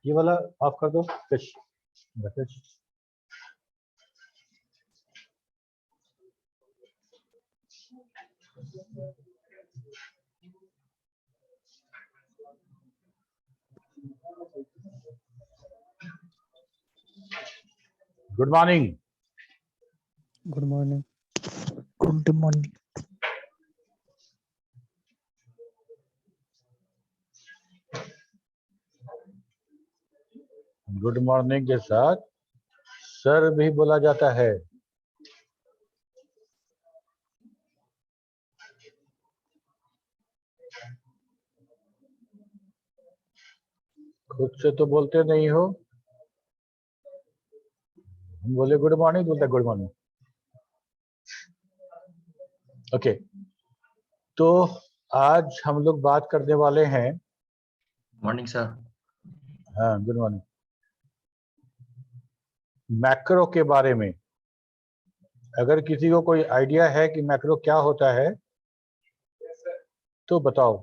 ये वाला ऑफ कर दो fish. Good morning. Good morning. Good morning. Good morning के साथ सर भी बोला जाता है। खुद से तो बोलते नहीं हो। हम बोले गुड मॉर्निंग, बोलते गुड मॉर्निंग। ओके, तो आज हम लोग बात करने वाले हैं। Morning sir. हाँ, गुड मॉर्निंग। मैक्रो के बारे में। अगर किसी को कोई आइडिया है कि मैक्रो क्या होता है तो बताओ।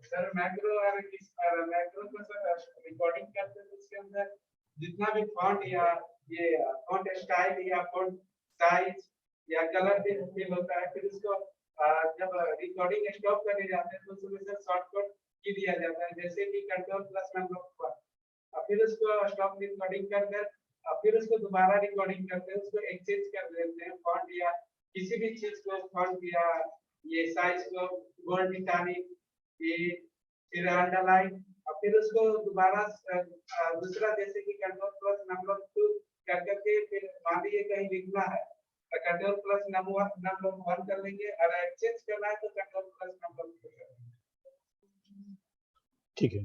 सर मैक्रो को सर रिकॉर्डिंग करते हैं, उसके अंदर जितना भी फॉन्ट या ये फॉन्ट स्टाइल या फॉन्ट साइज या कलर फिल होता है, फिर उसको जब रिकॉर्डिंग स्टॉप करने जाते हैं तो उसमें सर शॉर्टकट की दिया जाता है, जैसे कि कंट्रोल+1 और फिर उसको स्टॉप रिकॉर्डिंग कर फिर उसको दोबारा रिकॉर्डिंग करते हैं, उसको एक्सचेंज कर देते हैं फॉन्ट या किसी भी चीज को, फॉन्ट या ये साइज को बोल्ड इटालिक ये फिर अंडरलाइन और फिर उसको दोबारा दूसरा जैसे कि कंट्रोल+2 करके फिर मान लीजिए कहीं लिखना है तो कंट्रोल+1 कर लेंगे और एक्सचेंज करना है तो कंट्रोल+2 कर लेंगे। ठीक है।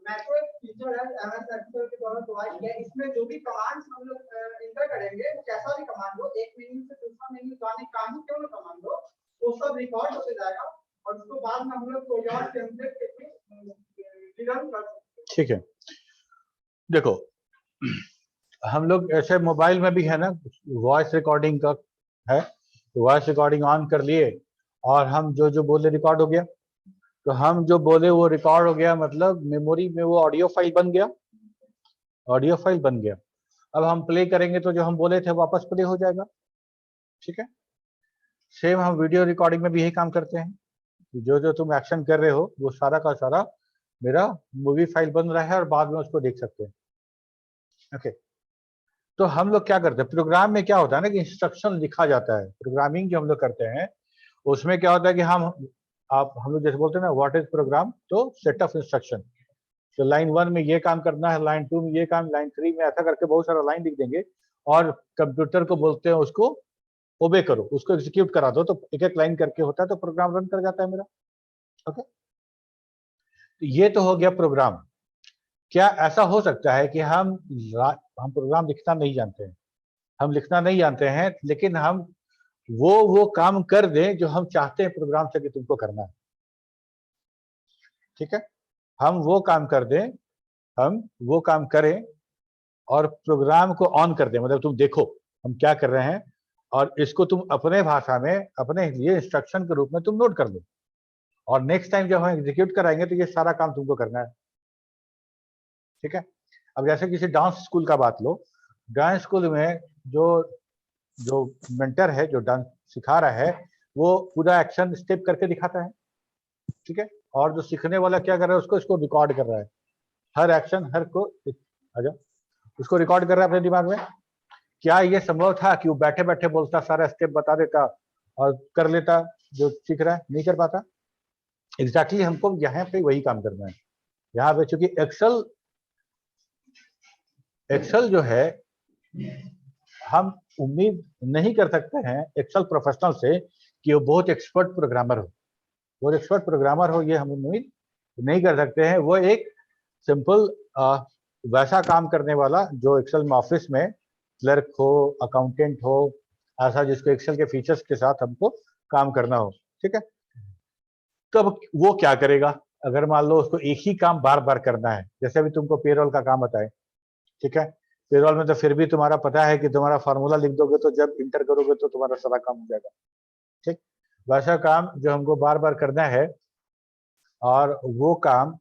मैक्रो एक फीचर है एमएस एक्सेल के द्वारा प्रोवाइड किया है। इसमें जो भी कमांड्स हम लोग इंटर करेंगे, कैसा भी कमांड हो, एक मेन्यू से दूसरा मेन्यू जाने का ही क्यों ना कमांड हो, वो सब रिकॉर्ड होते जाएगा और उसको बाद में हम लोग कोई और टेम्पलेट के थ्रू रिटर्न कर सकते हैं। ठीक है, देखो हम लोग ऐसे मोबाइल में भी है ना, वॉइस रिकॉर्डिंग का है, वॉइस रिकॉर्डिंग ऑन कर लिए और हम जो जो बोले रिकॉर्ड हो गया, तो हम जो बोले वो रिकॉर्ड हो गया, मतलब मेमोरी में वो ऑडियो फाइल बन गया, ऑडियो फाइल बन गया। अब हम प्ले करेंगे तो जो हम बोले थे वापस प्ले हो जाएगा। ठीक है, सेम हम वीडियो रिकॉर्डिंग में भी यही काम करते हैं, जो जो तुम एक्शन कर रहे हो वो सारा का सारा मेरा मूवी फाइल बन रहा है और बाद में उसको देख सकते हैं। ओके, तो हम लोग क्या करते हैं, प्रोग्राम में क्या होता है ना कि इंस्ट्रक्शन लिखा जाता है। प्रोग्रामिंग जो हम लोग करते हैं उसमें क्या होता है कि हम लोग जैसे बोलते हैं ना व्हाट इज प्रोग्राम, तो सेट ऑफ इंस्ट्रक्शन। तो लाइन 1 में ये काम करना है, लाइन 2 में ये काम, लाइन 3 में ऐसा करके बहुत सारा लाइन लिख देंगे और कंप्यूटर को बोलते हैं उसको ओबे करो, उसको एग्जीक्यूट करा दो, तो एक एक लाइन करके होता है तो प्रोग्राम रन कर जाता है मेरा। ओके, तो ये तो हो गया प्रोग्राम। क्या ऐसा हो सकता है कि हम प्रोग्राम लिखना नहीं जानते हैं, हम लिखना नहीं जानते हैं लेकिन हम वो काम कर दें जो हम चाहते हैं प्रोग्राम से कि तुमको करना है। ठीक है, हम वो काम कर दें, हम वो काम करें और प्रोग्राम को ऑन कर दें, मतलब तुम देखो हम क्या कर रहे हैं और इसको तुम अपने भाषा में अपने लिए इंस्ट्रक्शन के रूप में तुम नोट कर लो और नेक्स्ट टाइम जब हम एग्जीक्यूट कराएंगे तो ये सारा काम तुमको करना है। ठीक है, अब जैसे किसी डांस स्कूल का बात लो, डांस स्कूल में जो मेंटर है, जो डांस सिखा रहा है, वो पूरा एक्शन स्टेप करके दिखाता है। ठीक है, और जो सीखने वाला क्या कर रहा है, इसको रिकॉर्ड कर रहा है, हर एक्शन उसको रिकॉर्ड कर रहा है अपने दिमाग में। क्या ये संभव था कि वो बैठे बैठे बोलता, सारा स्टेप बता देता और कर लेता जो सीख रहा है? नहीं कर पाता। एग्जैक्टली हमको यहाँ पे वही काम करना है। यहाँ पे चूंकि एक्सेल जो है, हम उम्मीद नहीं कर सकते हैं एक्सेल प्रोफेशनल से कि वो बहुत एक्सपर्ट प्रोग्रामर हो, बहुत एक्सपर्ट प्रोग्रामर हो, ये हम उम्मीद नहीं कर सकते हैं। वो एक सिंपल वैसा काम करने वाला जो एक्सेल में ऑफिस में क्लर्क हो, अकाउंटेंट हो, ऐसा जिसको एक्सेल के फीचर्स के साथ हमको काम करना हो। ठीक है, तो अब वो क्या करेगा अगर मान लो उसको एक ही काम बार बार करना है, जैसे अभी तुमको पेरोल का काम बताए। ठीक है, पेरोल में तो फिर भी तुम्हारा पता है कि तुम्हारा फार्मूला लिख दोगे तो जब इंटर करोगे तो तुम्हारा सारा काम हो जाएगा। ठीक, वैसा काम जो हमको बार बार करना है, और वो काम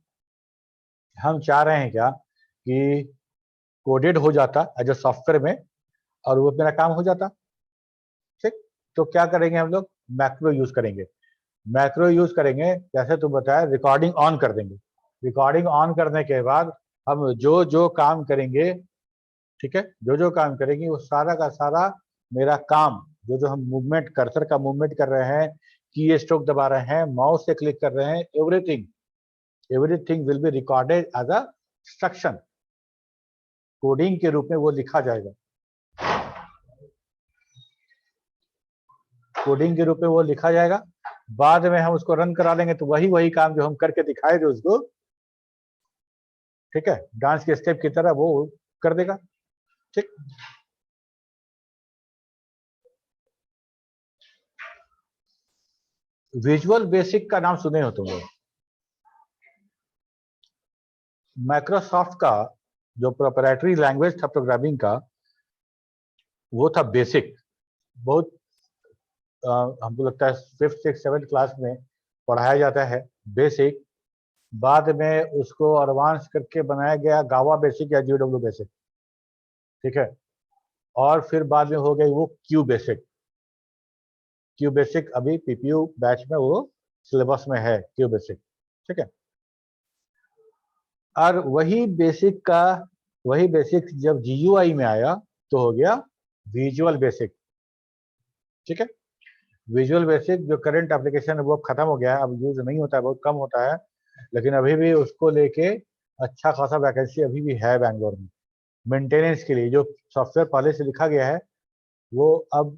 हम चाह रहे हैं क्या कि कोडेड हो जाता एज ए सॉफ्टवेयर में, और वो मेरा काम हो जाता। ठीक, तो क्या करेंगे हम लोग, मैक्रो यूज करेंगे। मैक्रो यूज करेंगे, जैसे तुम बताया, रिकॉर्डिंग ऑन कर देंगे। रिकॉर्डिंग ऑन करने के बाद हम जो जो काम करेंगे, ठीक है, जो जो काम करेंगे वो सारा का सारा मेरा काम, जो जो हम मूवमेंट, कर्सर का मूवमेंट कर रहे हैं, की स्ट्रोक दबा रहे हैं, माउस से क्लिक कर रहे हैं, everything will be recorded as a instruction. Coding के रूप में वो लिखा जाएगा, कोडिंग के रूप में वो लिखा जाएगा। बाद में हम उसको रन करा लेंगे तो वही काम जो हम करके दिखाए थे उसको, ठीक है, डांस के स्टेप की तरह वो कर देगा। ठीक, विजुअल बेसिक का नाम सुने हो तुम लोग? माइक्रोसॉफ्ट का जो प्रोप्राइटरी लैंग्वेज था प्रोग्रामिंग का, वो था बेसिक। बहुत हमको लगता है 5th 6th 7th क्लास में पढ़ाया जाता है बेसिक। बाद में उसको एडवांस करके बनाया गया गावा बेसिक या GW बेसिक, ठीक है, और फिर बाद में हो गई वो क्यू बेसिक। क्यू बेसिक अभी PPU बैच में वो सिलेबस में है, क्यू बेसिक, ठीक है। और वही बेसिक जब GUI में आया तो हो गया विजुअल बेसिक, ठीक है। विजुअल बेसिक जो करंट एप्लीकेशन है वो अब खत्म हो गया है, अब यूज नहीं होता है, बहुत कम होता है, लेकिन अभी भी उसको लेके अच्छा खासा वैकेंसी अभी भी है बैंगलोर में मेंटेनेंस के लिए। जो सॉफ्टवेयर पहले से लिखा गया है वो अब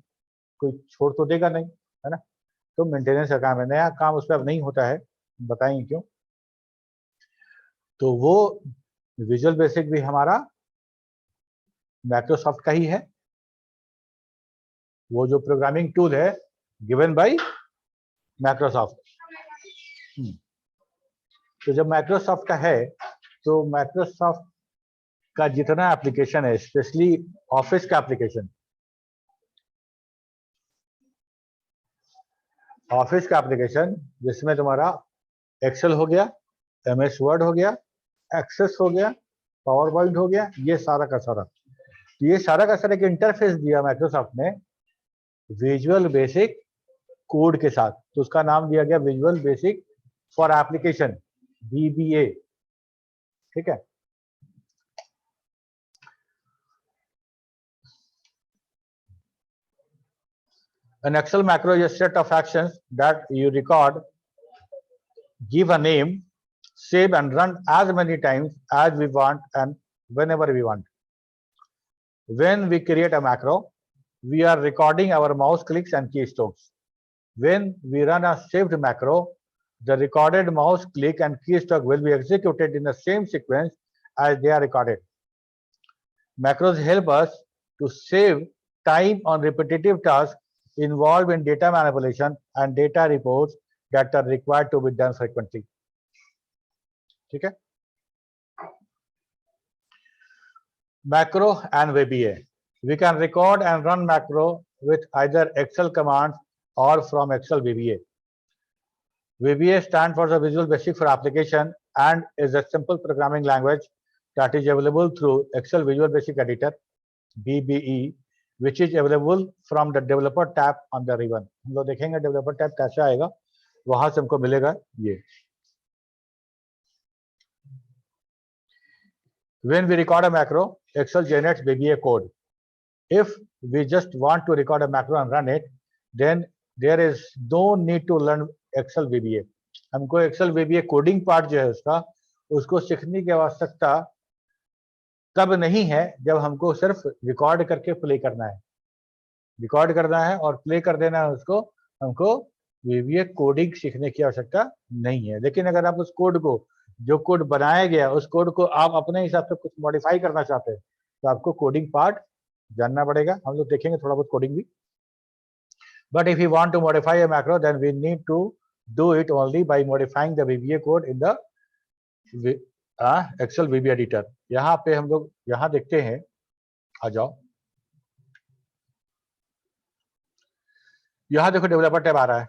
कोई छोड़ तो देगा नहीं, है ना। तो मेंटेनेंस का काम है, नया काम उस पर अब नहीं होता है, बताएंगे क्यों। तो वो विजुअल बेसिक भी हमारा माइक्रोसॉफ्ट का ही है, वो जो प्रोग्रामिंग टूल है गिवन बाय माइक्रोसॉफ्ट। तो जब माइक्रोसॉफ्ट का है तो माइक्रोसॉफ्ट का जितना एप्लीकेशन है, स्पेशली ऑफिस का एप्लीकेशन, जिसमें तुम्हारा एक्सेल हो गया, MS वर्ड हो गया, एक्सेस हो गया, पावर पॉइंट हो गया, ये सारा का सारा, तो ये सारा का सारा एक इंटरफेस दिया माइक्रोसॉफ्ट ने विजुअल बेसिक कोड के साथ, तो उसका नाम दिया गया visual basic for application, VBA, ठीक है। An Excel macro is a set of actions that you record, give a name, save and run as many times as we want and whenever we want. When we create a macro, we are recording our mouse clicks and keystrokes. When we run a saved macro, the recorded mouse click and keystroke will be executed in the same sequence as they are recorded. Macros help us to save time on repetitive tasks involved in data manipulation and data reports that are required to be done frequently. ठीक है। Macro and VBA. We can record and run macro with either Excel commands or from Excel VBA. VBA stands for the Visual Basic for Application and is a simple programming language that is available through Excel Visual Basic Editor, VBE, which is available from the Developer tab on the ribbon. हम लोग देखेंगे Developer tab कैसे आएगा, वहां से हमको मिलेगा ये। When we record a macro, Excel generates VBA code. If we just want to record a macro and run it, then there is no need to learn Excel VBA. हमको Excel VBA coding part जो है उसको सीखने की आवश्यकता तब नहीं है जब हमको सिर्फ रिकॉर्ड करके प्ले करना है, रिकॉर्ड करना है और प्ले कर देना है उसको, हमको VBA कोडिंग सीखने की आवश्यकता नहीं है। लेकिन अगर आप उस कोड को, जो कोड बनाया गया, उस कोड को आप अपने हिसाब से कुछ मॉडिफाई करना चाहते हैं तो आपको कोडिंग पार्ट जानना पड़ेगा। हम लोग देखेंगे थोड़ा बहुत कोडिंग भी। But if you want to modify a macro, then we need to do it only by modifying the VBA code in the Excel VBA editor. यहाँ पे हम लोग यहाँ देखते हैं, आ जाओ, यहाँ देखो डेवलपर टैब आ रहा है,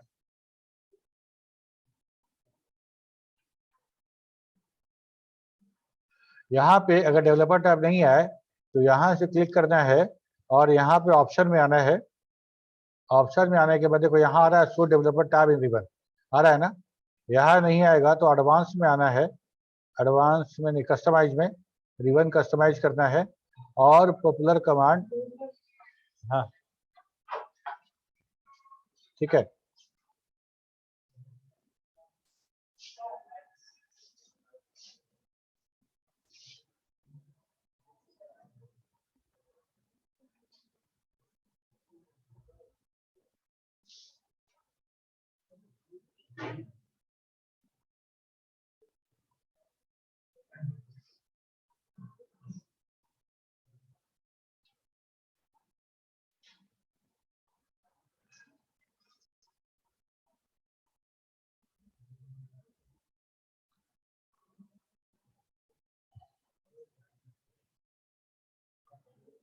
यहाँ पे अगर डेवलपर टैब नहीं आए तो यहाँ से क्लिक करना है और यहाँ पे ऑप्शन में आना है। ऑप्शन में आने के बाद देखो यहाँ आ रहा है show developer tab in ribbon, आ रहा है ना। यहाँ नहीं आएगा तो एडवांस में आना है, एडवांस में नहीं, कस्टमाइज में रिबन कस्टमाइज करना है और पॉपुलर कमांड, हाँ ठीक है।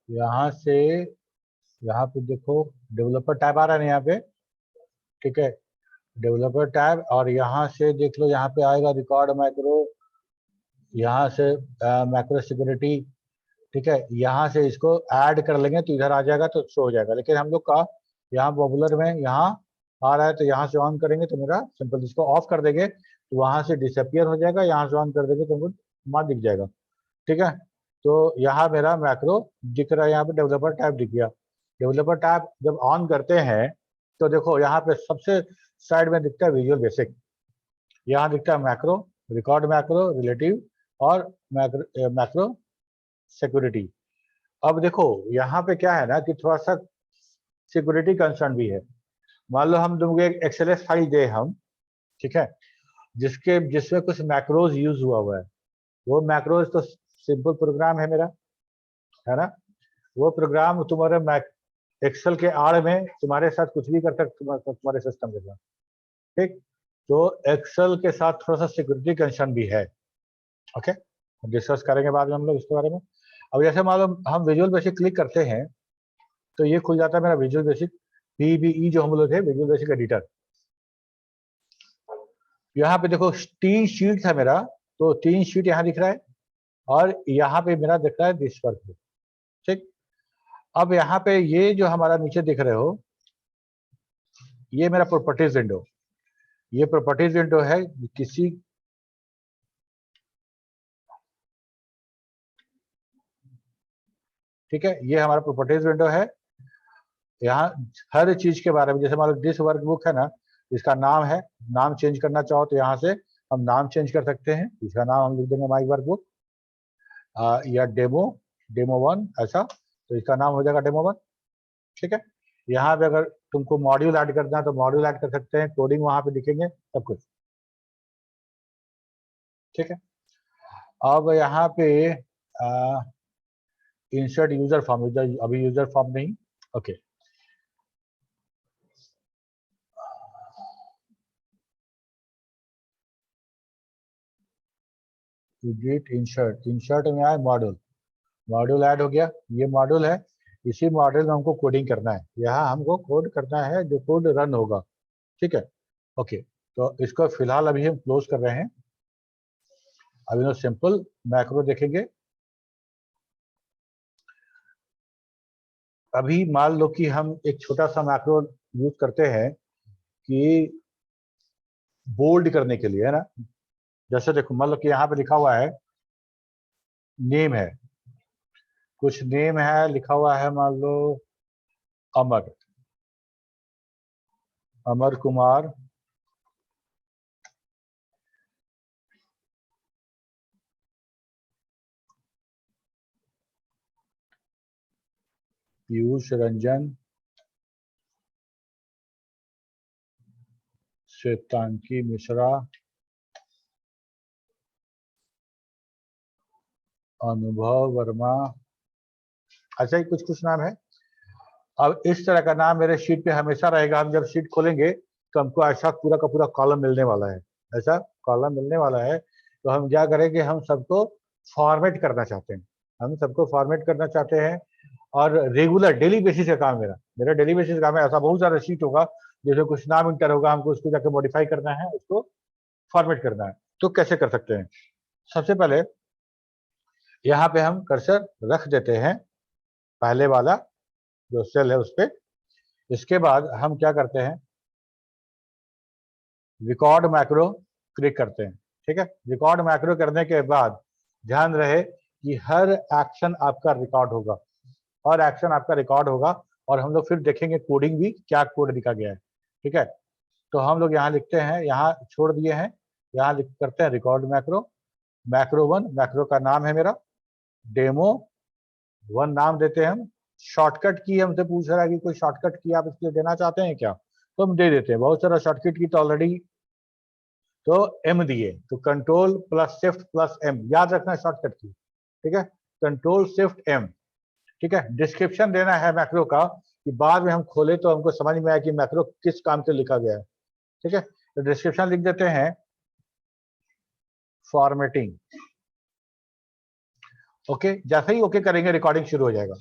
यहाँ से यहाँ पे देखो डेवलपर टैब आ रहा है ना यहाँ पे, ठीक है, डेवलपर टैब। और यहाँ से देख लो, यहाँ पे आएगा रिकॉर्ड मैक्रो, यहाँ से मैक्रो सिक्योरिटी, ठीक है। यहाँ से इसको ऐड कर लेंगे तो इधर आ जाएगा तो शो हो जाएगा। लेकिन हम लोग का यहाँ पॉपुलर में यहाँ आ रहा है तो यहाँ से ऑन करेंगे तो मेरा सिंपल, इसको ऑफ कर देंगे तो वहां से डिसअपियर हो जाएगा, यहाँ से ऑन कर देंगे तो हमको वहाँ दिख जाएगा, ठीक है। तो यहाँ मेरा मैक्रो दिख रहा है, यहाँ पे डेवलपर टैब दिख गया। डेवलपर टैब जब ऑन करते हैं तो देखो यहाँ पे सबसे साइड में दिखता है विजुअल बेसिक, यहाँ दिखता है मैक्रो, रिकॉर्ड मैक्रो, रिलेटिव और मैक्रो सिक्योरिटी। अब देखो यहाँ पे क्या है ना कि थोड़ा सा सिक्योरिटी कंसर्न भी है। मान लो हम लोग एक एक्सएलएस फाइल दे हम, ठीक है, जिसमें कुछ मैक्रोज यूज हुआ है। वो मैक्रोज तो सिंपल प्रोग्राम है मेरा, है ना। वो प्रोग्राम तुम्हारे एक्सेल के आड़ में तुम्हारे साथ कुछ भी कर सकते तुम्हारे सिस्टम के साथ, ठीक। तो एक्सेल के साथ थोड़ा सा सिक्योरिटी कंसर्न भी है, ओके, डिस्कस करेंगे बाद में हम लोग इसके बारे में। अब जैसे मान लो हम विजुअल बेसिक क्लिक करते हैं तो ये खुल जाता है मेरा विजुअल बेसिक पीबीई, जो हम लोग थे विजुअल बेसिक एडिटर। यहाँ पे देखो 3 शीट है मेरा, तो 3 शीट यहाँ दिख रहा है और यहाँ पे मेरा दिख रहा है दिस वर्क, ठीक। अब यहाँ पे ये जो हमारा नीचे दिख रहे हो, ये मेरा प्रॉपर्टीज विंडो, ये प्रॉपर्टीज विंडो है किसी, ठीक है, ये हमारा प्रॉपर्टीज विंडो है। यहाँ हर चीज के बारे में, जैसे मान लो दिस वर्कबुक है ना, इसका नाम है, नाम चेंज करना चाहो तो यहाँ से हम नाम चेंज कर सकते हैं। इसका नाम हम लिख देंगे माई वर्कबुक या डेमो 1 ऐसा, तो इसका नाम हो जाएगा डेमो 1, ठीक है। यहाँ पे अगर तुमको मॉड्यूल ऐड करना है तो मॉड्यूल ऐड कर सकते हैं, कोडिंग वहां पे दिखेंगे सब कुछ, ठीक है। अब यहाँ पे इंसर्ट यूजर फॉर्म, अभी यूजर फॉर्म नहीं, ओके। इंसर्ट में आए मॉड्यूल, मॉड्यूल ऐड हो गया, ये मॉड्यूल है, इसी मॉड्यूल में हमको कोडिंग करना है, यहाँ हमको कोड करना है जो कोड रन होगा, ठीक है, ओके। तो इसको फिलहाल अभी हम क्लोज कर रहे हैं। अभी हम सिंपल मैक्रो देखेंगे। अभी मान लो कि हम एक छोटा सा मैक्रो यूज करते हैं कि बोल्ड करने के लिए, है ना। जैसे देखो मान लो कि यहाँ पे लिखा हुआ है नेम है, कुछ नेम है लिखा हुआ है, मान लो अमर, अमर कुमार, पीयूष रंजन, श्वेतांकी मिश्रा, अनुभव वर्मा, अच्छा ही कुछ नाम है। अब इस तरह का नाम मेरे शीट पे हमेशा रहेगा। हम जब शीट खोलेंगे तो हमको ऐसा पूरा का पूरा कॉलम मिलने वाला है, ऐसा कॉलम मिलने वाला है। तो हम क्या करेंगे, हम सबको फॉर्मेट करना चाहते हैं, हम सबको फॉर्मेट करना चाहते हैं। और रेगुलर डेली बेसिस का काम मेरा डेली बेसिस का काम है। ऐसा बहुत सारा शीट होगा जैसे कुछ नाम इंटर होगा, हमको उसको जाके मॉडिफाई करना है, उसको फॉर्मेट करना है। तो कैसे कर सकते हैं, सबसे पहले यहाँ पे हम कर्सर रख देते हैं पहले वाला जो सेल है उस पे। इसके बाद हम क्या करते हैं, रिकॉर्ड मैक्रो क्लिक करते हैं। ठीक है, रिकॉर्ड मैक्रो करने के बाद ध्यान रहे कि हर एक्शन आपका रिकॉर्ड होगा, हर एक्शन आपका रिकॉर्ड होगा, और हम लोग फिर देखेंगे कोडिंग भी क्या कोड लिखा गया है। ठीक है, तो हम लोग यहाँ लिखते हैं, यहाँ छोड़ दिए हैं, यहाँ करते हैं रिकॉर्ड मैक्रो, मैक्रो 1, मैक्रो का नाम है मेरा डेमो 1 नाम देते हैं हम। शॉर्टकट की हमसे पूछ रहा है कि कोई शॉर्टकट की आप इसके लिए देना चाहते हैं क्या, तो हम दे देते हैं। बहुत सारा शॉर्टकट की तो ऑलरेडी, तो एम दिए, तो control plus shift plus M, याद रखना शॉर्टकट की। ठीक है, कंट्रोल शिफ्ट एम। ठीक है, डिस्क्रिप्शन देना है मैक्रो का कि बाद में हम खोले तो हमको समझ में आए कि मैक्रो किस काम के लिखा गया है। ठीक है, तो डिस्क्रिप्शन लिख देते हैं फॉर्मेटिंग। ओके, जैसे ही ओके करेंगे रिकॉर्डिंग शुरू हो जाएगा।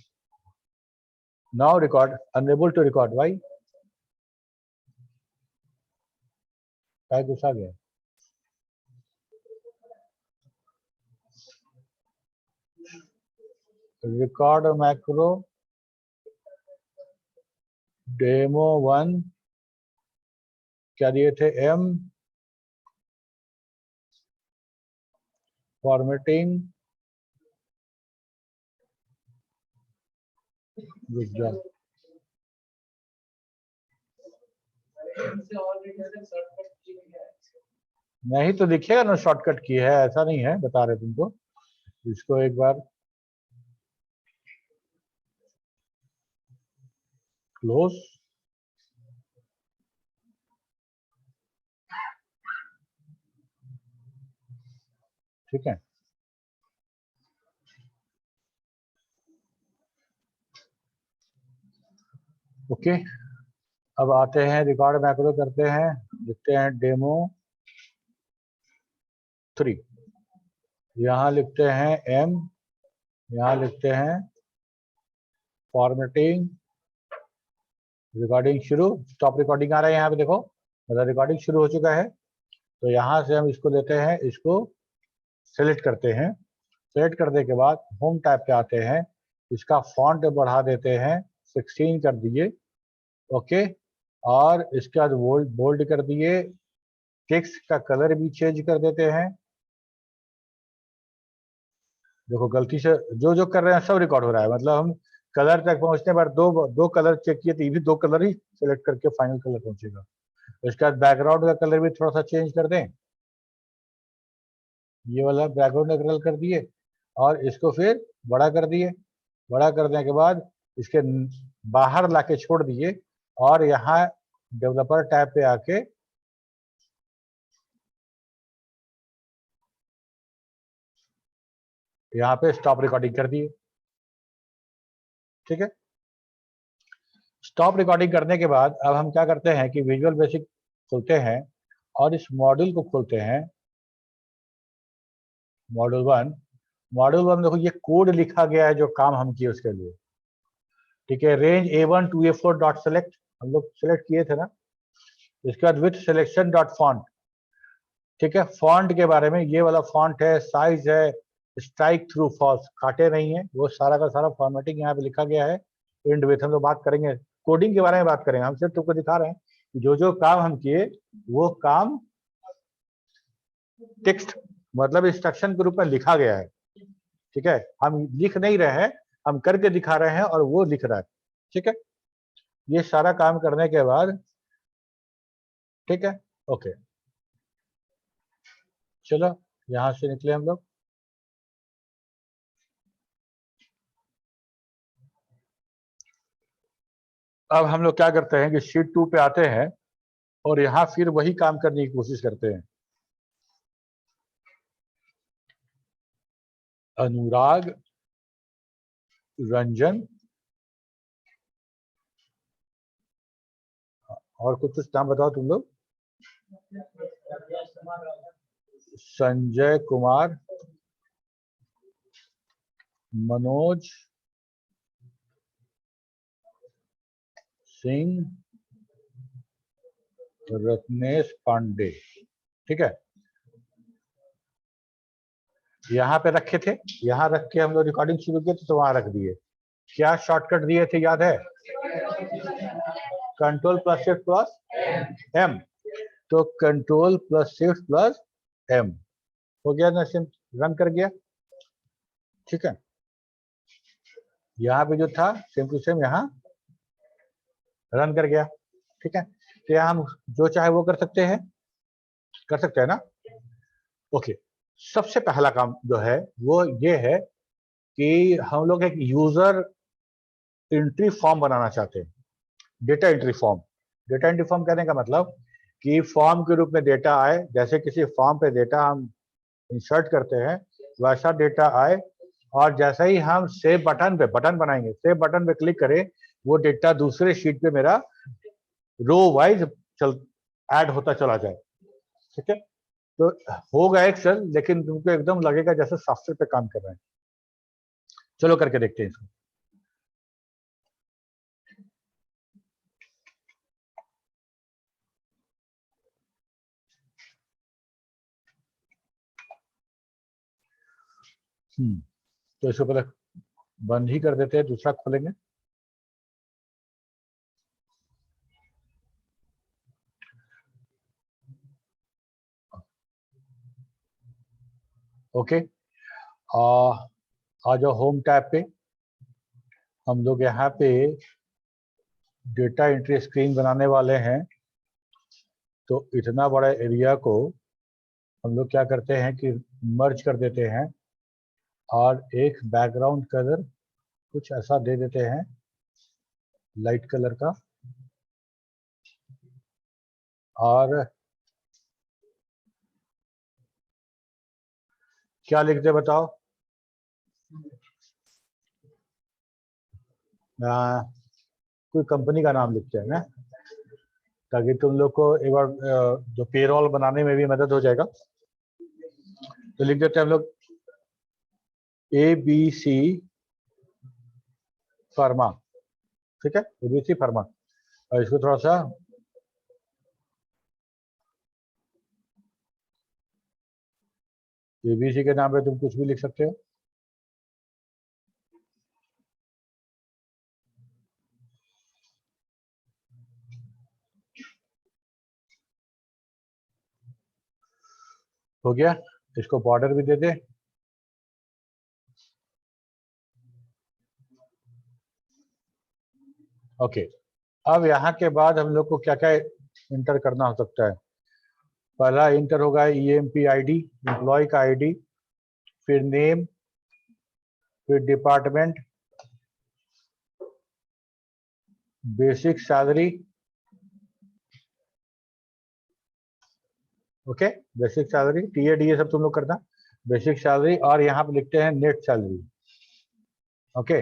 Now record, unable to record, why क्या गुस्सा गया? रिकॉर्ड मैक्रो डेमो 1 क्या दिए थे, एम फॉर्मेटिंग विद नहीं तो दिखेगा ना शॉर्टकट की है, ऐसा नहीं है, बता रहे तुमको। इसको एक बार क्लोज, ठीक है। ओके, अब आते हैं रिकॉर्ड मैक्रो करते हैं, लिखते हैं डेमो 3, यहाँ लिखते हैं एम, यहाँ लिखते हैं फॉर्मेटिंग, रिकॉर्डिंग शुरू, स्टॉप रिकॉर्डिंग आ रहा है यहाँ पे देखो, मतलब रिकॉर्डिंग शुरू हो चुका है। तो यहाँ से हम इसको लेते हैं, इसको सेलेक्ट करते हैं, सेलेक्ट करने के बाद होम टैब पे आते हैं, इसका फॉन्ट बढ़ा देते हैं, 16 कर दिए। ओके, और इसके बाद बोल्ड कर दिए, टेक्स्ट का कलर भी चेंज कर देते हैं। देखो गलती से जो जो कर रहे हैं सब रिकॉर्ड हो रहा है, मतलब हम कलर तक पहुंचने पर दो कलर चेक किए तो ये भी 2 कलर ही सिलेक्ट करके फाइनल कलर पहुंचेगा। इसके बाद बैकग्राउंड का कलर भी थोड़ा सा चेंज कर दें, ये वाला बैकग्राउंड का कलर कर दिए, और इसको फिर बड़ा कर दिए, बड़ा करने के बाद इसके बाहर लाके छोड़ दिए, और यहाँ डेवलपर टैब पे आके यहाँ पे स्टॉप रिकॉर्डिंग कर दिए। ठीक है, स्टॉप रिकॉर्डिंग करने के बाद अब हम क्या करते हैं कि विजुअल बेसिक खोलते हैं और इस मॉड्यूल को खोलते हैं, मॉड्यूल 1। मॉड्यूल 1 देखो ये कोड लिखा गया है जो काम हम किए उसके लिए। ठीक है, range A1 to A4 dot select हम लोग सेलेक्ट किए थे ना। इसके बाद विथ सिलेक्शन डॉट फॉन्ट। ठीक है, फॉन्ट के बारे में, ये वाला फॉन्ट है, साइज है, स्ट्राइक थ्रू फॉल्स, काटे नहीं है, वो सारा का सारा फॉर्मेटिंग यहाँ पे लिखा गया है। एंड विथ हम लोग बात करेंगे, कोडिंग के बारे में बात करेंगे, हम सिर्फ तुमको दिखा रहे हैं कि जो जो काम हम किए वो काम टेक्स्ट मतलब इंस्ट्रक्शन के रूप में लिखा गया है। ठीक है, हम लिख नहीं रहे हैं, हम करके दिखा रहे हैं और वो लिख रहा है। ठीक है, ये सारा काम करने के बाद, ठीक है, ओके, चलो यहां से निकले हम लोग। अब हम लोग क्या करते हैं कि शीट 2 पे आते हैं और यहाँ फिर वही काम करने की कोशिश करते हैं। अनुराग रंजन और कुछ नाम बताओ तुम लोग। संजय कुमार, मनोज सिंह, रत्नेश पांडे। ठीक है, यहाँ पे रखे थे, यहाँ रख के हम लोग रिकॉर्डिंग शुरू किए थे तो वहां रख दिए। क्या शॉर्टकट दिए थे याद है? Control plus shift plus M. तो control plus shift plus M हो गया ना, सिम रन कर गया। ठीक है, यहाँ पे जो था सेम टू सेम यहाँ रन कर गया। ठीक है, तो यहाँ हम जो चाहे वो कर सकते हैं ना। ओके, सबसे पहला काम जो है वो ये है कि हम लोग एक यूजर एंट्री फॉर्म बनाना चाहते हैं, data entry form. Data entry form कहने का मतलब कि फॉर्म के रूप में डेटा आए, जैसे किसी फॉर्म पे डेटा हम इंसर्ट करते हैं वैसा डेटा आए, और जैसे ही हम सेव बटन बनाएंगे, सेव बटन पे क्लिक करें, वो डेटा दूसरे शीट पे मेरा रो वाइज ऐड होता चला जाए। ठीक है, तो होगा एक्सेल, लेकिन तुमको एकदम लगेगा जैसे सॉफ्टवेयर पे काम कर रहे हैं। चलो करके देखते हैं इसको। तो इसको पहले बंद ही कर देते हैं, दूसरा खोलेंगे। ओके, आ जाओ होम टैब पे। हम लोग यहाँ पे डेटा एंट्री स्क्रीन बनाने वाले हैं, तो इतना बड़ा एरिया को हम लोग क्या करते हैं कि मर्ज कर देते हैं, और एक बैकग्राउंड कलर कुछ ऐसा दे देते हैं, लाइट कलर का। और क्या लिखते बताओ? कोई कंपनी का नाम लिखते हैं ना, ताकि तुम लोग को एक बार जो पेरोल बनाने में भी मदद हो जाएगा। तो लिख देते हैं हम लोग ABC फार्मा। ठीक है, ABC फार्मा। और इसको थोड़ा सा ABC के नाम पे तुम कुछ भी लिख सकते हो। हो गया, इसको बॉर्डर भी दे दे। ओके, अब यहाँ के बाद हम लोग को क्या क्या इंटर करना हो सकता है? पहला इंटर होगा EMP ID, एम्प्लॉय का ID, फिर नेम, फिर department, basic salary. Okay, basic salary, TAD ये सब तुम लोग करना, बेसिक सैलरी। और यहाँ पे लिखते हैं नेट सैलरी। ओके,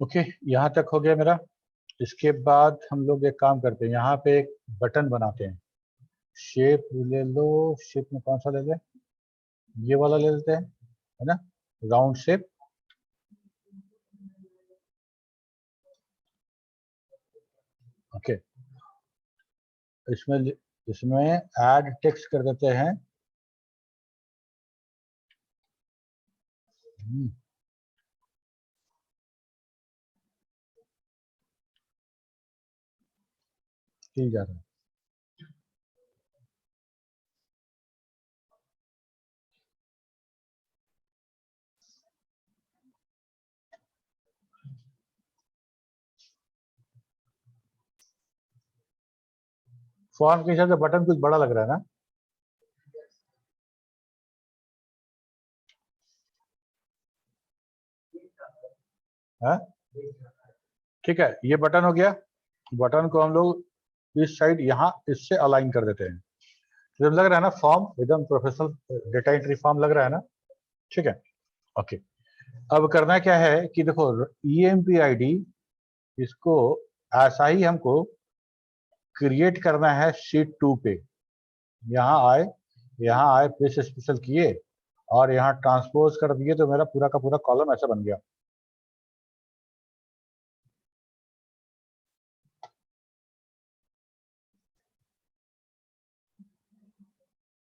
ओके, यहाँ तक हो गया मेरा। इसके बाद हम लोग एक काम करते हैं, यहाँ पे एक बटन बनाते हैं। शेप ले लो, शेप में कौन सा ले लें? ये वाला ले लेते हैं, है ना, राउंड शेप। ओके, इसमें इसमें ऐड टेक्स्ट कर देते हैं। ठीक जा रहा है। फॉर्म के हिसाब से बटन कुछ बड़ा लग रहा है ना? हाँ, ठीक है, ये बटन हो गया। बटन को हम लोग इस साइड यहाँ इससे अलाइन कर देते हैं। जब लग रहा है ना फॉर्म एकदम प्रोफेशनल डेटा एंट्री फॉर्म लग रहा है ना? ठीक है, ओके। अब करना क्या है कि देखो EMP-ID इसको ऐसा ही हमको क्रिएट करना है शीट 2 पे। यहाँ आए पेज स्पेशल किए और यहाँ ट्रांसपोज कर दिए तो मेरा पूरा का पूरा कॉलम ऐसा बन गया।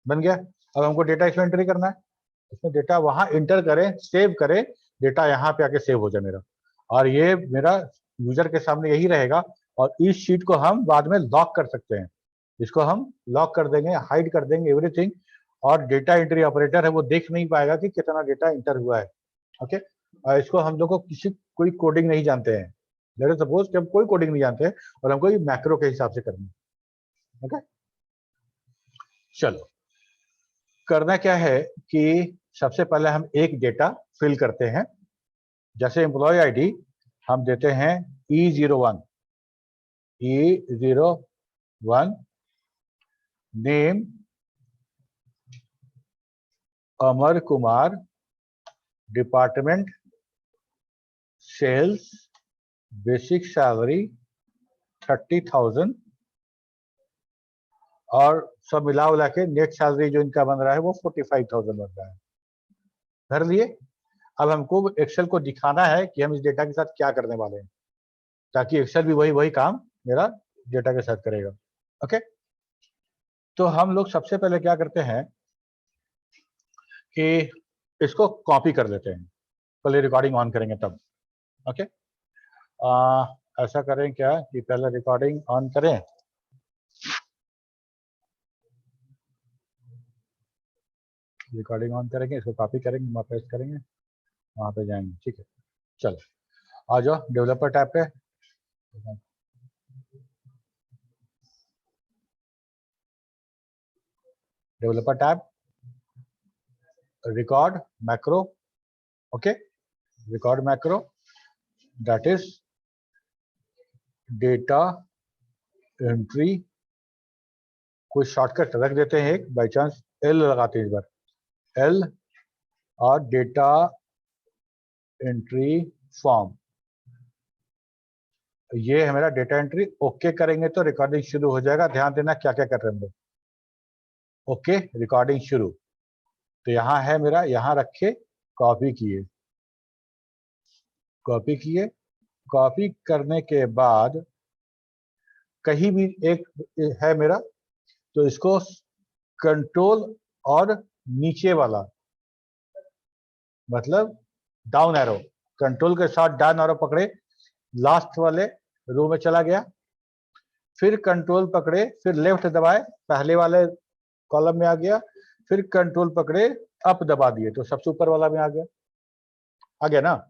बन गया। अब हमको डेटा इसमें एंट्री करना है। इसमें डेटा वहां इंटर करें, सेव करें, डेटा यहाँ पे आके सेव हो जाए मेरा, और ये मेरा यूजर के सामने यही रहेगा। और इस शीट को हम बाद में लॉक कर सकते हैं। इसको हम लॉक कर देंगे, हाइड कर देंगे एवरीथिंग, और डेटा एंट्री ऑपरेटर है वो देख नहीं पाएगा कि कितना डेटा इंटर हुआ है। ओके, और इसको हम लोग को कोई कोडिंग नहीं जानते हैं। लेट सपोज कि हम कोई कोडिंग नहीं जानते हैं और हमको ये मैक्रो के हिसाब से करनी है। ओके, चलो करना क्या है कि सबसे पहले हम एक डेटा फिल करते हैं। जैसे एम्प्लॉय आईडी हम देते हैं E01, name Amar Kumar, department sales, basic salary 30,000 और सब मिला उला के नेट सैलरी जो इनका बन रहा है वो 45,000 बन रहा है। भर लिए। अब हमको एक्सेल को दिखाना है कि हम इस डेटा के साथ क्या करने वाले हैं, ताकि एक्सेल भी वही काम मेरा डेटा के साथ करेगा। ओके, तो हम लोग सबसे पहले क्या करते हैं कि इसको कॉपी कर लेते हैं। पहले रिकॉर्डिंग ऑन करेंगे तब। ओके, ऐसा करें क्या कि पहले रिकॉर्डिंग ऑन करें, रिकॉर्डिंग ऑन करेंगे, इसको कॉपी करेंगे, वहाँ पेस्ट करेंगे, वहाँ पे जाएंगे। ठीक है, चलो आ जाओ डेवलपर टैब पे। Developer tab, record macro. Okay, record macro that is data entry. कोई शॉर्टकट रख देते हैं, एक बाई चांस L लगाते हैं इस बार, L और डेटा एंट्री फॉर्म। ये है मेरा डेटा एंट्री। ओके करेंगे तो रिकॉर्डिंग शुरू हो जाएगा। ध्यान देना क्या क्या कर रहे हैं हम लोग। ओके, रिकॉर्डिंग शुरू। तो यहाँ है मेरा, यहाँ रखे, कॉपी किए, कॉपी किए। कॉपी करने के बाद कहीं भी एक है मेरा, तो इसको कंट्रोल और नीचे वाला मतलब डाउन एरो, कंट्रोल के साथ डाउन एरो पकड़े, लास्ट वाले रो में चला गया, फिर कंट्रोल पकड़े, फिर लेफ्ट दबाए, पहले वाले कॉलम में आ गया, फिर कंट्रोल पकड़े, अप दबा दिए तो सबसे ऊपर वाला में आ गया ना।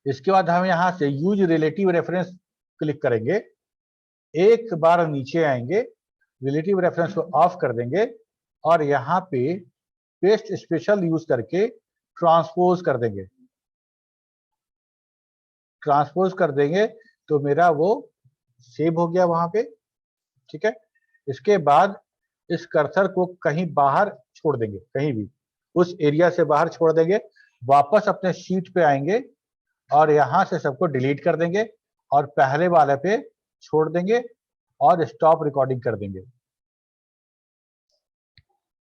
इसके बाद हम यहाँ से यूज रिलेटिव रेफरेंस क्लिक करेंगे, एक बार नीचे आएंगे, रिलेटिव रेफरेंस को ऑफ कर देंगे और यहाँ पे पेस्ट स्पेशल यूज करके ट्रांसपोज कर देंगे। ट्रांसपोज कर देंगे तो मेरा वो सेव हो गया वहां पे। ठीक है, इसके बाद इस कर्सर को कहीं बाहर छोड़ देंगे, कहीं भी उस एरिया से बाहर छोड़ देंगे, वापस अपने शीट पे आएंगे और यहां से सबको डिलीट कर देंगे और पहले वाले पे छोड़ देंगे और स्टॉप रिकॉर्डिंग कर देंगे।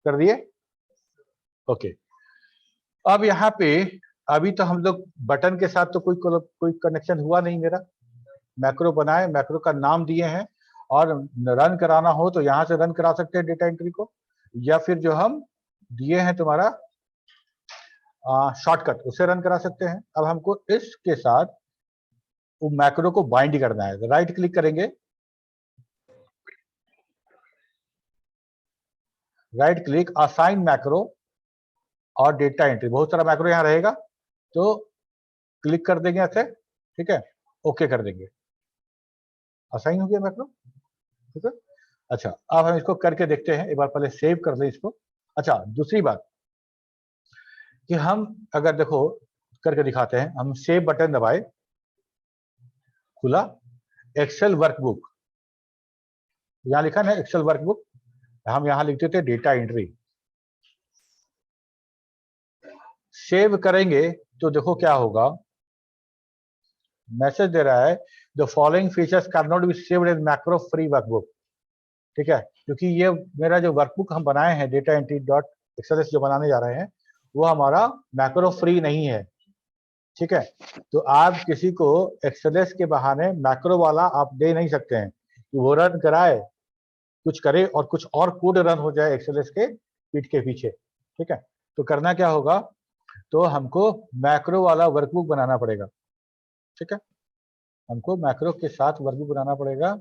कर दिए? ओके, अब यहाँ पे अभी तो हम लोग बटन के साथ तो कोई कनेक्शन हुआ नहीं मेरा, मैक्रो बनाए, मैक्रो का नाम दिए हैं, और रन कराना हो तो यहाँ से रन करा सकते हैं डेटा एंट्री को, या फिर जो हम दिए हैं तुम्हारा शॉर्टकट, उसे रन करा सकते हैं। अब हमको इसके साथ वो मैक्रो को बाइंड करना है। राइट क्लिक करेंगे, राइट क्लिक, असाइन मैक्रो और डेटा एंट्री, बहुत सारा मैक्रो यहाँ रहेगा, तो क्लिक कर देंगे ऐसे, ठीक है, ओके कर देंगे, असाइन हो गया मैक्रो, ठीक है। अच्छा, अब हम इसको करके देखते हैं, एक बार पहले सेव कर लें इसको। अच्छा, दूसरी बात कि हम अगर देखो करके दिखाते हैं, हम सेव बटन दबाए, खुला एक्सेल वर्कबुक, यहाँ लिखा ना एक्सेल वर्कबुक, हम यहाँ लिखते थे डेटा एंट्री। सेव करेंगे तो देखो क्या होगा, मैसेज दे रहा है the following features can not be saved in macro free workbook, ठीक है, क्योंकि ये मेरा जो वर्कबुक हम बनाए हैं डेटा एंट्री डॉट एक्सएलएस जो बनाने जा रहे हैं, वो हमारा मैक्रो फ्री नहीं है, ठीक है। तो आप किसी को एक्सएलएस के बहाने मैक्रो वाला आप दे नहीं सकते हैं कि वो रन कराए, कुछ करे और कुछ और कोड रन हो जाए एक्सएलएस के पीठ के पीछे, ठीक है। तो करना क्या होगा, तो हमको मैक्रो वाला वर्कबुक बनाना पड़ेगा, ठीक है, हमको मैक्रो के साथ वर्कबुक बनाना पड़ेगा।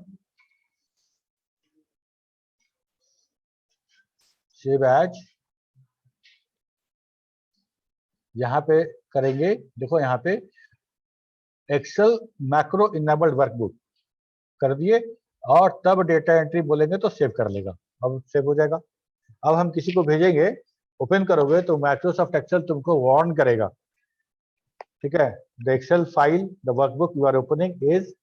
सेव एज, यहाँ पे करेंगे, देखो यहाँ पे एक्सेल मैक्रो इनेबल्ड वर्कबुक कर दिए, और तब डेटा एंट्री बोलेंगे तो सेव कर लेगा, अब सेव हो जाएगा। अब हम किसी को भेजेंगे, ओपन करोगे तो माइक्रोसॉफ्ट एक्सेल तुमको वार्न करेगा, ठीक है, the Excel file the workbook you are opening is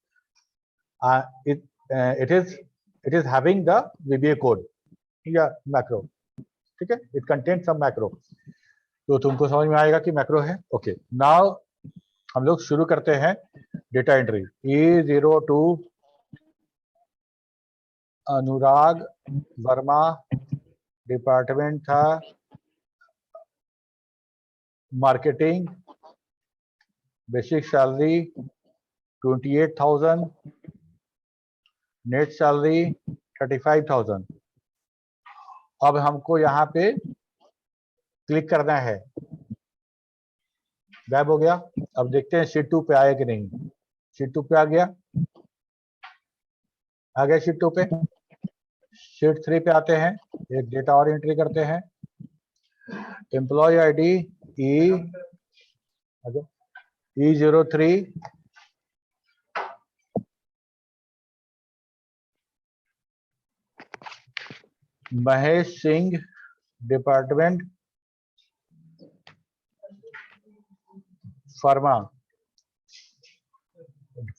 it is having the VBA code या मैक्रो, ठीक है, इट कंटेन्स सम मैक्रो, तो तुमको समझ में आएगा कि मैक्रो है। ओके, नाउ हम लोग शुरू करते हैं डेटा एंट्री। E02 अनुराग वर्मा, डिपार्टमेंट था marketing, basic salary 28,000, net salary 35,000। अब हमको यहाँ पे क्लिक करना है, गायब हो गया। अब देखते हैं शीट 2 पे आया कि नहीं, शीट 2 पे आ गया, आ गया शीट 2 पे। शीट 3 पे आते हैं, एक डेटा और एंट्री करते हैं, employ ID E03 Mahesh Singh, department pharma,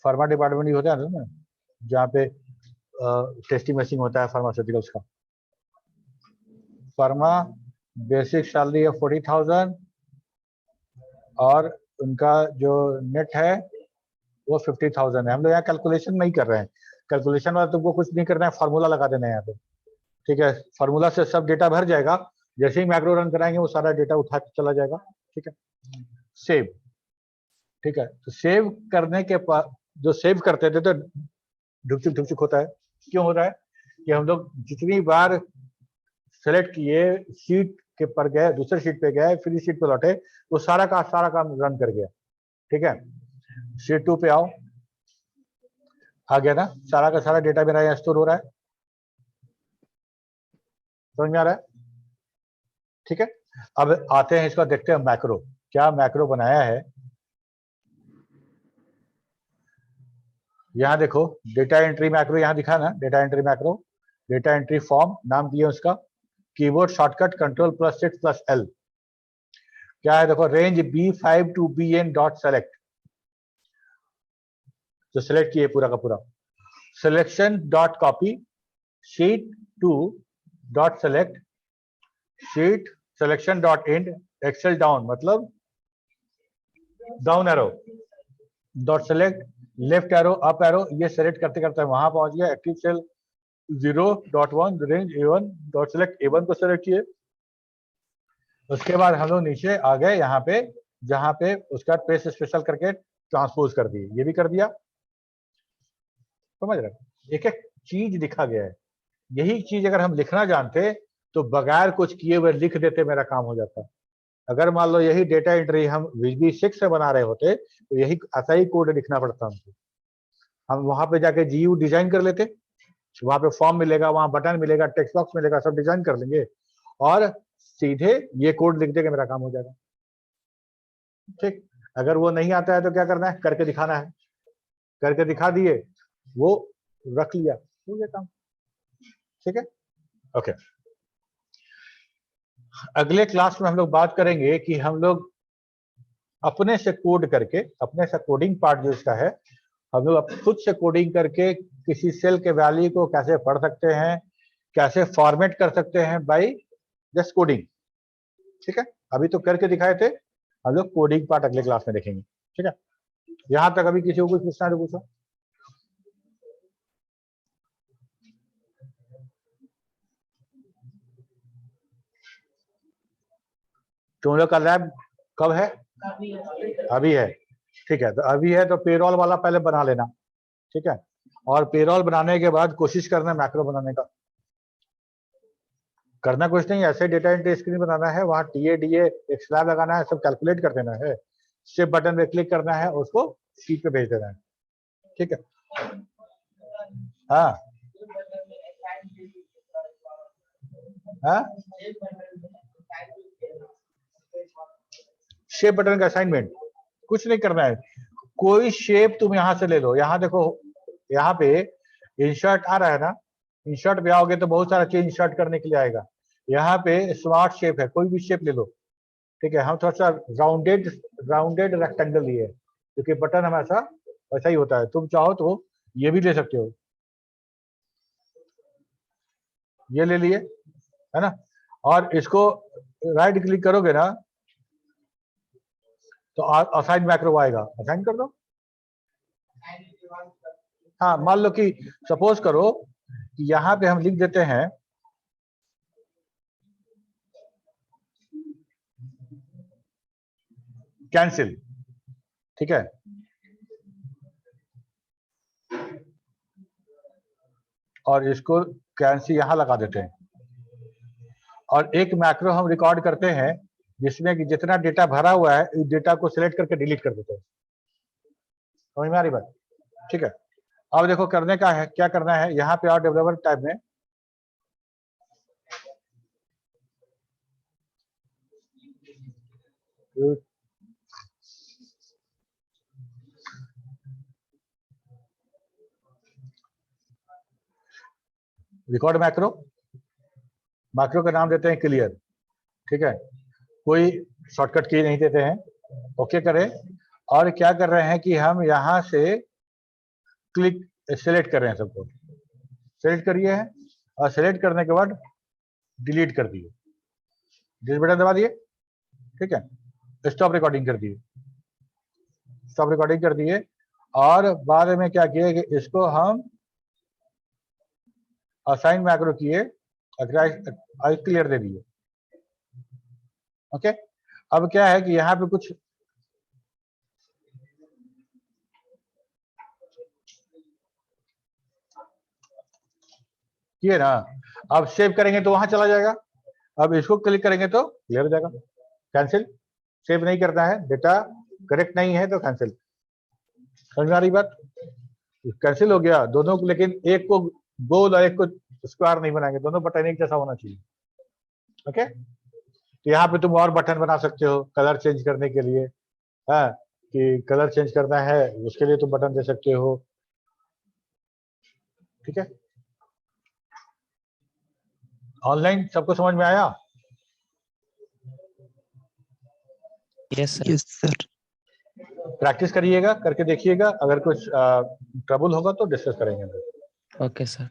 pharma department ही होता है ना जहाँ पे टेस्टिंग मशीन होता है फार्मास्यूटिकल्स का। फार्मा बेसिक सैलरी है 40,000 और उनका जो नेट है वो 50,000 है। हम लोग यहाँ कैलकुलेशन नहीं कर रहे हैं, कैलकुलेशन वाला तुमको कुछ नहीं करना है, फार्मूला लगा देना है यहाँ पे, ठीक है। फार्मूला से सब डेटा भर जाएगा, जैसे ही मैक्रो रन कराएंगे वो सारा डेटा उठा के चला जाएगा, ठीक है। सेव, ठीक है, तो सेव करने के बाद जो सेव करते थे तो ढुकचुक होता है। क्यों होता है कि हम लोग जितनी बार सेलेक्ट किए, शीट के पर गए, दूसरे शीट पे गए, फिर इस शीट पे लौटे, तो सारा काम रन कर गया, ठीक है। शीट 2 पे आओ, आ गया ना, सारा का सारा डेटा मेरा यहाँ स्टोर हो रहा है, समझ में आ रहा है, ठीक है। अब आते हैं इसका देखते हैं मैक्रो, क्या मैक्रो बनाया है। यहाँ देखो डेटा एंट्री मैक्रो यहाँ दिखा ना, data entry macro, data entry form नाम दिए उसका, कीबोर्ड शॉर्टकट Ctrl+6+L, क्या है देखो, range B5 to BN dot select, तो सेलेक्ट किए पूरा का पूरा, selection dot copy, sheet 2 dot select, sheet selection dot end, excel down मतलब down arrow dot select, left arrow up arrow, ये सेलेक्ट करते करते वहां पहुंच गया, active cell 0.1 range A1 dot select, A1 को सेलेक्ट किए। उसके बाद हम लोग नीचे आ गए यहाँ पे, जहां पे उसका पेस्ट स्पेशल करके ट्रांसपोज कर दिए, ये भी कर दिया। समझ रहे, एक एक चीज लिखा गया है। यही चीज अगर हम लिखना जानते तो बगैर कुछ किए हुए लिख देते, मेरा काम हो जाता। अगर मान लो यही डेटा एंट्री हम VB6 से बना रहे होते तो यही ऐसा ही कोड लिखना पड़ता हमको। हम वहां पे जाके GU डिजाइन कर लेते, वहां पे फॉर्म मिलेगा, वहां बटन मिलेगा, टेक्स्ट बॉक्स मिलेगा, सब डिजाइन कर लेंगे और सीधे ये कोड लिख देंगे, मेरा काम हो जाएगा। ठीक, अगर वो नहीं आता है तो क्या करना है, करके दिखाना है, करके दिखा दिए, वो रख लिया, हो गया काम। ठीक है, ओके। अगले क्लास में हम लोग बात करेंगे कि हम लोग अपने से कोड करके, अपने से कोडिंग पार्ट जो इसका है, हम लोग खुद से कोडिंग करके किसी सेल के वैल्यू को कैसे पढ़ सकते हैं, कैसे फॉर्मेट कर सकते हैं बाय जस्ट कोडिंग। ठीक है, अभी तो करके दिखाए थे, हम लोग कोडिंग पार्ट अगले क्लास में देखेंगे। ठीक है, यहां तक अभी किसी को कुछ पूछना है तो पूछो। तुम लोग का लैब कब है? अभी है। ठीक है, तो अभी है तो पेरोल वाला पहले बना लेना। ठीक है, और पेरोल बनाने के बाद कोशिश करना मैक्रो बनाने का। करना कुछ नहीं, ऐसे डेटा एंट्री स्क्रीन बनाना है, वहां TA DA एक स्लैब लगाना है, सब कैलकुलेट कर देना है, शिफ्ट बटन पे क्लिक करना है, उसको शीट पे भेज देना है। ठीक है, हाँ हाँ, शेप बटन का असाइनमेंट कुछ नहीं करना है, कोई शेप तुम यहां से ले लो। यहां देखो, यहाँ पे इंसर्ट आ रहा है ना, इंसर्ट पे आओगे तो बहुत सारा चीज इंसर्ट करने के लिए आएगा। यहाँ पे स्मार्ट शेप है, कोई भी शेप ले लो। ठीक है, हम थोड़ा सा राउंडेड रेक्टेंगल लिए, क्योंकि बटन हमेशा वैसा ही होता है। तुम चाहो तो ये भी ले सकते हो, ये ले लिए, है ना, और इसको राइट क्लिक करोगे ना तो असाइन मैक्रो आएगा, असाइन कर दो। हाँ, मान लो कि सपोज करो कि यहाँ पे हम लिख देते हैं कैंसिल। ठीक है, और इसको कैंसिल यहां लगा देते हैं, और एक मैक्रो हम रिकॉर्ड करते हैं जिसमें कि जितना डेटा भरा हुआ है इस डेटा को सिलेक्ट करके डिलीट कर देते हैं। समझ में आ रही बात? ठीक है, अब देखो करने का है, क्या करना है, यहाँ पे और डेवलपर टाइप में रिकॉर्ड मैक्रो, मैक्रो का नाम देते हैं क्लियर। ठीक है, कोई शॉर्टकट की नहीं देते हैं, ओके करें, और क्या कर रहे हैं कि हम यहां से क्लिक सेलेक्ट कर रहे हैं, सबको सेलेक्ट करिए है, और सेलेक्ट करने के बाद डिलीट कर दिए, डिलीट बटन दबा दिए। ठीक है, स्टॉप रिकॉर्डिंग कर दिए, स्टॉप रिकॉर्डिंग कर दिए, और बाद में क्या किए कि इसको हम असाइन मैक्रो किए, क्लियर दे दिए। ओके, अब क्या है कि यहाँ पे कुछ किए ना, अब सेव करेंगे तो वहां चला जाएगा, अब इसको क्लिक करेंगे तो क्लियर हो जाएगा। कैंसिल, सेव नहीं करना है, डेटा करेक्ट नहीं है तो कैंसिल। समझ में आ रही बात? कैंसिल हो गया दोनों को, लेकिन एक को गोल और एक को स्क्वायर नहीं बनाएंगे, दोनों बटन एक जैसा होना चाहिए। ओके, तो यहाँ पे तुम और बटन बना सकते हो कलर चेंज करने के लिए, हाँ, कि कलर चेंज करना है उसके लिए तुम बटन दे सकते हो। ठीक है, ऑनलाइन सबको समझ में आया? Yes sir. प्रैक्टिस करिएगा, करके देखिएगा, अगर कुछ ट्रबल होगा तो डिस्कस करेंगे। Okay sir.